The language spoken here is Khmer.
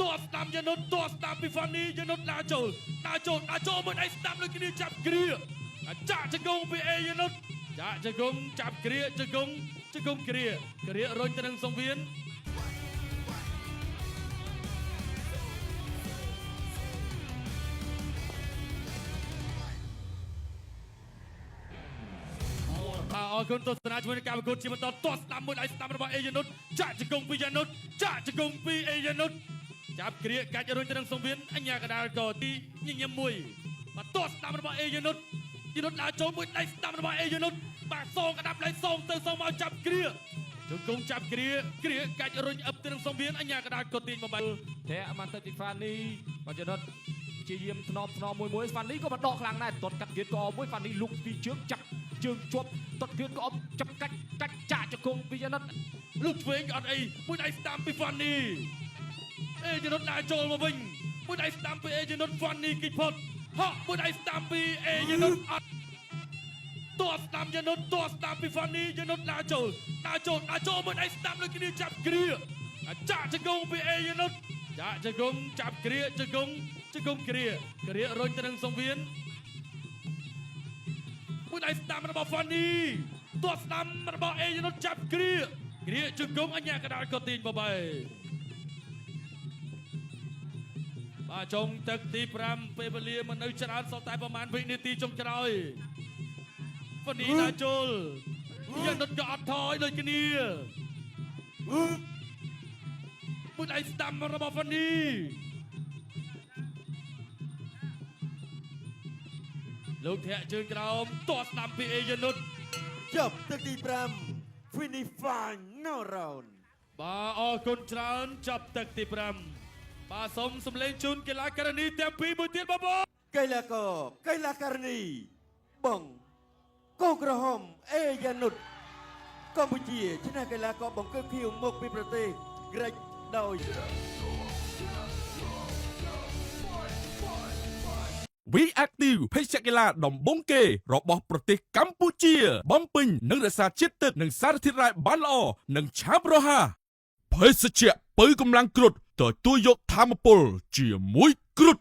តោះស្ដាំយនុតតោះស្ដាំពីហ្វានីយនុតដើរចូលមួយដៃស្ដាំលើគ្នាចាប់គ្រាចាក់ជង្គង់ពីអេយនុតចាក់ជង្គង់ចាប់គ្រាជង្គង់គ្រារុញទៅនឹងសង្វៀនអរគុណទស្សនាជាមួយនឹងការប្រកួតជាបន្តតោះស្ដាំមួយដៃស្ដាំរបស់អេយនុតចាក់ជង្គង់ពីយនុតចាក់ជង្គង់ពីអេយនុតចាប់គ្រាកាច់រុញទៅនឹងសង្វៀនអញ្ញាកដាលក៏ទីញញឹមមួយបាទតោះស្ដាំរបស់អេយនុតដើរចូលមួយដៃស្ដាំរបស់អេយនុតបាទសងកដាប់ដៃសងទៅសងមកចាប់គ្រាជង្គង់ចាប់គ្រាកាច់រុញអឹបទៅនឹងសង្វៀនអញ្ញាកដាលក៏ទាញបំបែតែអមន្តទីហ្វានីបាទយនុតជាយាមធ្នមមួយហ្វានីក៏មកដកខ្លាំងដែរទាត់កាត់ទៀតក៏មួយហ្វានីលុកពីជើងចាប់ជើងជាប់ទាត់ទៀតក៏អប់ចាប់កាច់ចាក់ជង្គង់ពីយនុតលុកឆ្វេងអត់អីមួយដៃស្ដាំពីហ្វានីអេយនុតដើរចូលមកវិញមួយដៃស្ដាំពីអេយនុតហ្វានីគិចផុតហក់មួយដៃស្ដាំពីអេយនុតអត់តោះស្ដាំយនុតតោះស្ដាំពីហ្វានីយនុតដើរចូលមួយដៃស្ដាំលើគ្នាចាប់គ្រាចាក់ជង្គង់ពីអេយនុតចាក់ជង្គង់ចាប់គ្រាជង្គង់គ្រារុញទៅនឹងសង្វៀនមួយដៃស្ដាំរបស់ហ្វានីតោះស្ដាំរបស់អេយនុតចាប់គ្រាជង្គង់អញ្ញាកដាលក៏ទាញបបែបាទចុងទឹកទី5ពេលវេលាមិននៅច្រើនសល់តែប្រហែលវិនាទីចុងក្រោយហ្វានីដើរចូលយនុតក៏អត់ថយដូចគ្នាមួយដៃស្ដាំរបស់ហ្វានីលោកធាក់ជើងក្រោមតោះស្ដាំពីអេយនុតចប់ទឹកទី5 Finish Final Round បាទអរគុណច្រើនចប់ទឹកទី5បាទសូមសម្លេងជូនកីឡាករនីទាំងពីរមួយទៀតបងប្អូនកីឡាករនីបងកូក្រហមអេយ៉ានុតកម្ពុជាឈ្នះកីឡាករបង្គោលខៀវមកពីប្រទេសក្រិចដោយ We Active ភេសជ្ជៈកីឡាដំបូងគេរបស់ប្រទេសកម្ពុជាបំពេញនិងរក្សាជាតិទឹកនិងសារធាតុរ៉ែបានល្អនិងឆាប់រហ័សភេសជ្ជៈពៅកម្លាំងគ្រុឌទទួលយកធម៌ពលជាមួយគ្រុឌ